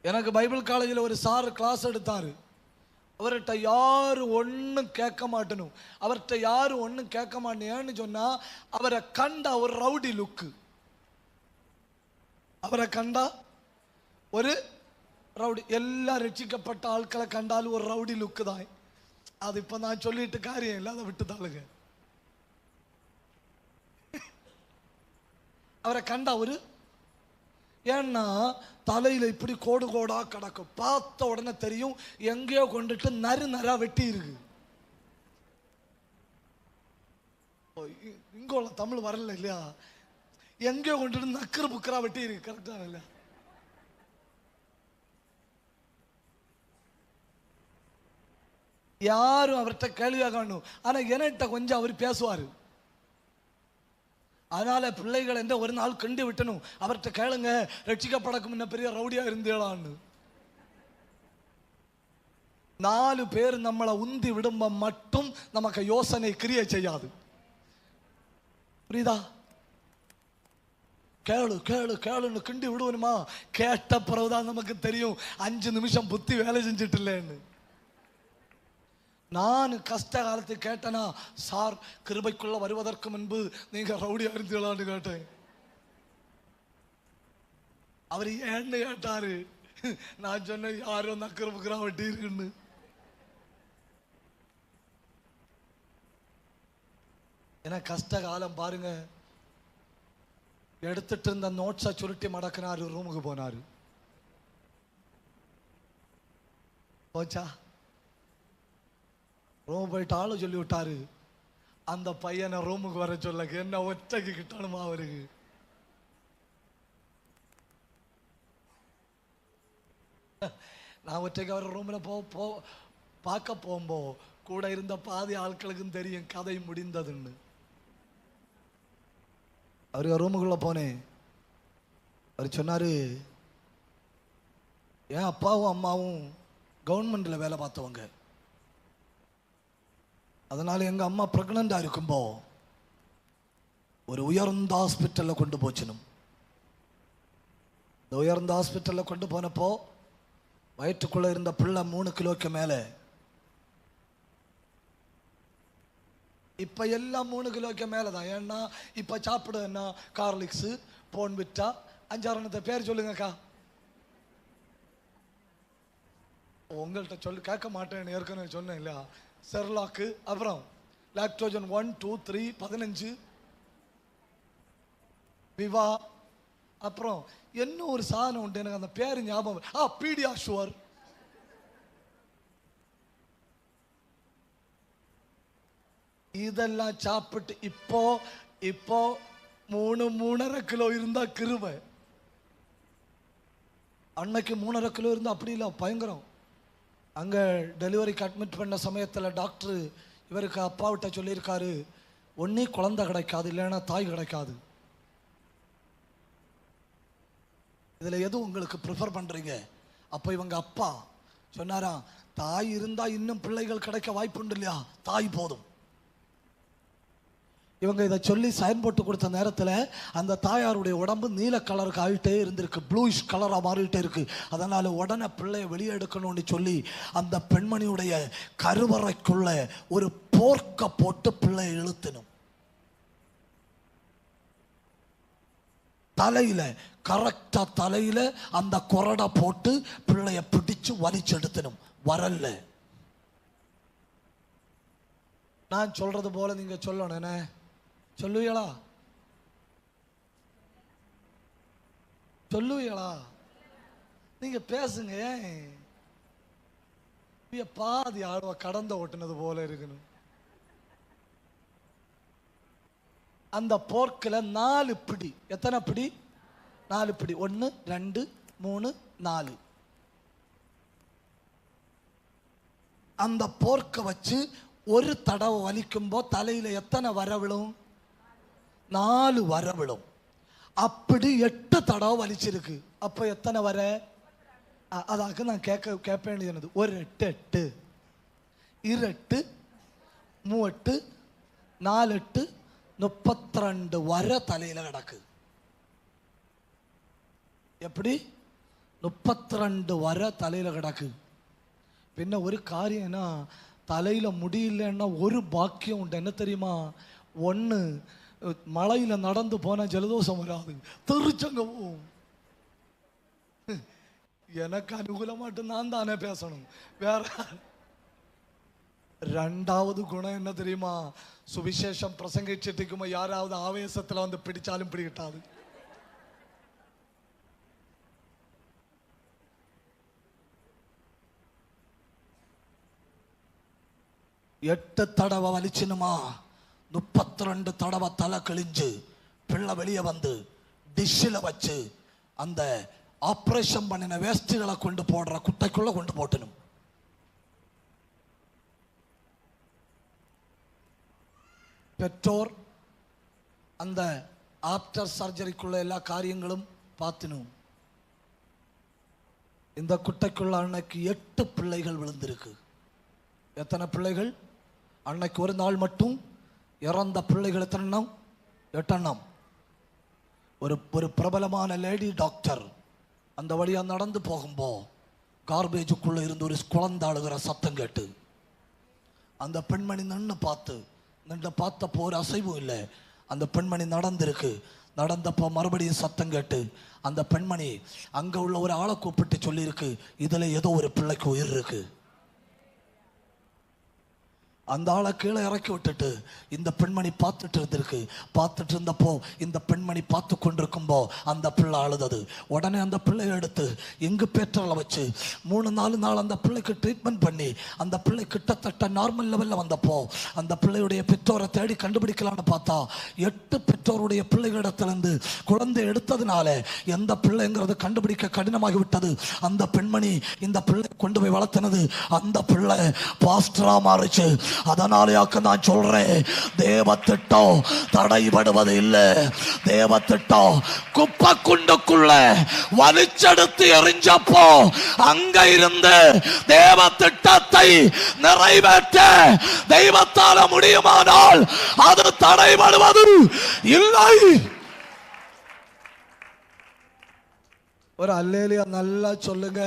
எனக்கு பைபிள் காலேஜில் ஒரு சார் கிளாஸ் எடுத்தார். அவர்கிட்ட யாரும் ஒன்றும் கேட்க மாட்டணும். அவர்கிட்ட யாரும் ஒன்றும் கேட்க மாட்டேன்னு சொன்னால் அவரை கண்டா ஒரு ரவுடி லுக்கு. அவரை கண்டா ஒரு ரவுடி. எல்லா ரட்சிக்கப்பட்ட ஆட்களை கண்டாலும் ஒரு ரவுடி லுக்கு தான். அது இப்போ நான் சொல்லிட்டு காரியம் இல்லை, அதை விட்டு தாளுங்க. அவரை கண்டா ஒரு, ஏன்னா தலையில இப்படி கோடு கோடா கிடக்கும். பார்த்த உடனே தெரியும் எங்கேயோ கொண்டுட்டு நறு நரா வெட்டி இருக்கு. இங்கோல தமிழ் வரல இல்லையா? எங்கேயோ கொண்டுட்டு நக்கரு புக்கரா வெட்டி இருக்கு. கரெக்டா இல்லையா? யாரும் அவர்கிட்ட கேள்வியாக காணும். ஆனா என்கிட்ட கொஞ்சம் அவர் பேசுவாரு. அதனால பிள்ளைகள் என்ற ஒரு நாள் கண்டு விட்டணும். அவர்கிட்ட கேளுங்க, ரட்சிக்கப்படக்கும் முன்ன பெரிய ரவுடியா இருந்தேளான்னு. 4 பேர் நம்மளை உந்தி விடும்ப மட்டும் நமக்கு யோசனை கிரியை செய்யாது. புரியுதா? கேளு கேளு கேளுன்னு கிண்டி விடுவனுமா? கேட்ட பிறகுதான் நமக்கு தெரியும் 5 நிமிஷம் புத்தி வேலை செஞ்சுட்டு இல்லைன்னு. நான் கஷ்ட காலத்து கேட்டனா, சார் கிருபைக்குள்ள வருவதற்கு முன்பு நீங்க ரவுடியா இருந்தீங்களான்னு கேட்டேன். அவர் ஏன்னு கேட்டாரு. நான் சொன்னேன் யாரும் நக்கரு புக்கரா வெட்டி இருக்குன்னு. ஏன்னா கஷ்ட காலம் பாருங்க. எடுத்துட்டு இருந்த நோட்ஸை சுருட்டி மடக்கினாரு, ரூமுக்கு போனாரு. போச்சா? ரூம் போயிட்டு ஆளு சொல்லி விட்டாரு, அந்த பையனை ரூமுக்கு வர சொல்ல. என்ன ஒற்றைக்கு கிட்டணுமா அவருக்கு? நான் ஒற்றைக்கு அவர் ரூம்ல பார்க்க போகும்போ கூட இருந்த பாதி ஆட்களுக்கும் தெரியும் கதை முடிந்ததுன்னு. அவரு ரூமுக்குள்ள போனேன். அவர் சொன்னாரு, என் அப்பாவும் அம்மாவும் கவர்மெண்ட்ல வேலை பார்த்தவங்க. அதனால எங்க அம்மா பிரெக்னண்டா இருக்கும்போ ஒரு உயர்ந்த ஹாஸ்பிட்டல்ல கொண்டு போச்சணும். இந்த உயர்ந்த ஹாஸ்பிட்டல்ல கொண்டு போனப்போ வயிற்றுக்குள்ள இருந்த பிள்ளை 3 கிலோக்கு மேல. இப்ப எல்லாம் 3 கிலோக்கு மேலதான். ஏன்னா இப்ப சாப்பிடுன்னா கார்லிக்ஸ், போன்விட்டா, 5-6 பேர் சொல்லுங்கக்கா. உங்கள்கிட்ட சொல்லி கேட்க மாட்டேன்னு ஏற்கனவே சொன்னேன் இல்லையா? செர்லாக்கு, அப்புறம் லாக்டோஜன் 1, 2, 3, 15, விவா, அப்புறம் என்ன ஒரு சாதனம் உண்டு, எனக்கு அந்த பேரு ஞாபகம். பீடியாஷுவர். இதெல்லாம் சாப்பிட்டு இப்போ 3.5 கிலோ இருந்தா கிருபை. அன்னைக்கு 3.5 கிலோ இருந்தா அப்படி இல்லை, பயங்கரம். அங்கே டெலிவரிக்கு அட்மிட் பண்ண சமயத்தில் டாக்டர் இவருக்கு அப்பாவிட்ட சொல்லியிருக்காரு, ஒன்றே குழந்தை கிடைக்காது, இல்லைன்னா தாய் கிடைக்காது. இதில் எதுவும் உங்களுக்கு ப்ரிஃபர் பண்ணுறீங்க? அப்போ இவங்க அப்பா சொன்னாராம், தாய் இருந்தால் இன்னும் பிள்ளைகள் கிடைக்க வாய்ப்பு உண்டு இல்லையா, தாய் போதும். இவங்க இதை சொல்லி சைன் போட்டு கொடுத்த நேரத்தில் அந்த தாயாருடைய உடம்பு நீல கலருக்கு ஆகிட்டே இருந்திருக்கு, ப்ளூயிஷ் கலராக மாறிட்டே இருக்கு. அதனால உடனே பிள்ளைய வெளியே எடுக்கணும்னு சொல்லி அந்த பெண்மணியுடைய கருவறைக்குள்ள ஒரு போர்க்க போட்டு பிள்ளைய இழுத்தணும். தலையில கரெக்டா தலையில அந்த கொரடை போட்டு பிள்ளைய பிடிச்சு வலிச்சு எடுத்தணும். வரல. நான் சொல்றது போல நீங்க சொல்லணும். சொல்லுவீங்களா? சொல்லுவீங்களா? நீங்க பேசுங்க. பாதி ஆடுவ கடந்த ஓட்டுனது போல இருக்கணும். அந்த போர்க்கில் 4 பிடி. எத்தனை பிடி? 4 பிடி. 1, 2, 3, 4. அந்த போர்க்க வச்சு ஒரு தடவை வலிக்கும்போ தலையில எத்தனை வர விழும்? 4 வர விழும். அப்படி 8 தடவை வலிச்சிருக்கு. அப்ப எத்தனை வர? அதாக நான் கேட்பேன். என்னது? 1 8 8, 2 8, 3 8, 4 8, 32 வர தலையில கிடக்கு. எப்படி? 32 வர தலையில் கிடக்கு. பின்ன ஒரு காரியம்னா, தலையில் முடியலன்னா ஒரு பாக்கியம் உண்டு. என்ன தெரியுமா? ஒன்று, மழையில் நடந்து போன ஜலதோஷம் வராது, தெரிச்சங்க போகும். எனக்கு அனுகூலமாட்டு நான் தானே பேசணும், வேற. ரெண்டாவது குணம் என்ன தெரியுமா? சுவிசேஷம் பிரசங்கிச்சிட்டு யாராவது ஆவேசத்தில் வந்து பிடிச்சாலும் பிடிக்கிட்டாது. எட்டு தடவை வலிச்சினுமா, 32 தடவை தலை கிழிஞ்சு பிள்ளை வெளியே வந்து டிஷ்ஷில் வச்சு அந்த ஆப்ரேஷன் பண்ணின வேஸ்ட்டுகளை கொண்டு போடுற குட்டைக்குள்ள கொண்டு போட்டணும். பெற்றோர் அந்த ஆப்டர் சர்ஜரிக்குள்ள எல்லா காரியங்களும் பார்த்துணும். இந்த குட்டைக்குள்ள அன்னைக்கு 8 பிள்ளைகள் விழுந்திருக்கு. எத்தனை பிள்ளைகள்? அன்னைக்கு ஒரு நாள் மட்டும் இறந்த பிள்ளைகள் எத்தனை எண்ணம்? 8 எண்ணம். ஒரு பிரபலமான லேடி டாக்டர் அந்த வழியா நடந்து போகும்போ கார்பேஜுக்குள்ள இருந்து ஒரு குழந்தை அழுகிற சத்தம் கேட்டு அந்த பெண்மணி நின்று பார்த்தப்போ ஒரு அசைவும் இல்லை. அந்த பெண்மணி நடந்தப்போ மறுபடியும் சத்தம் கேட்டு அந்த பெண்மணி அங்க உள்ள ஒரு ஆளை கூப்பிட்டு சொல்லியிருக்கு, இதுல ஏதோ ஒரு பிள்ளைக்கு உயிர் இருக்கு. அந்த ஆளை கீழே இறக்கி விட்டுட்டு இந்த பெண்மணி பார்த்துட்டு இருந்தப்போ இந்த பெண்மணி பார்த்து கொண்டிருக்கும்போ அந்த பிள்ளை அழுதது. உடனே அந்த பிள்ளையை எடுத்து எங்கு பேற்றலை வச்சு 3-4 நாள் அந்த பிள்ளைக்கு ட்ரீட்மெண்ட் பண்ணி அந்த பிள்ளை கிட்டத்தட்ட நார்மல் லெவலில் வந்தப்போ அந்த பிள்ளையுடைய பெற்றோரை தேடி கண்டுபிடிக்கலான்னு பார்த்தா 8 பெற்றோருடைய பிள்ளைகளிடத்திலிருந்து குழந்தை எடுத்ததுனால எந்த பிள்ளைங்கிறது கண்டுபிடிக்க கடினமாகி விட்டது. அந்த பெண்மணி இந்த பிள்ளை கொண்டு போய் வளர்த்தினது அந்த பிள்ளை பாஸ்டரா மாறிச்சு. அதனாலேயாக்க நான் சொல்றேன், தேவ திட்டம் தடைபடுவது இல்லை. தேவ திட்டம் குப்பை குண்டுக்குள்ள வலிச்செடுத்து எறிஞ்சப்போ அங்க இருந்து தேவ திட்டத்தை நிறைவேற்ற தெய்வத்தால முடியுமானால் அது தடைபடுவது இல்லை. ஒரு அல்லேலூயா நல்லா சொல்லுங்க.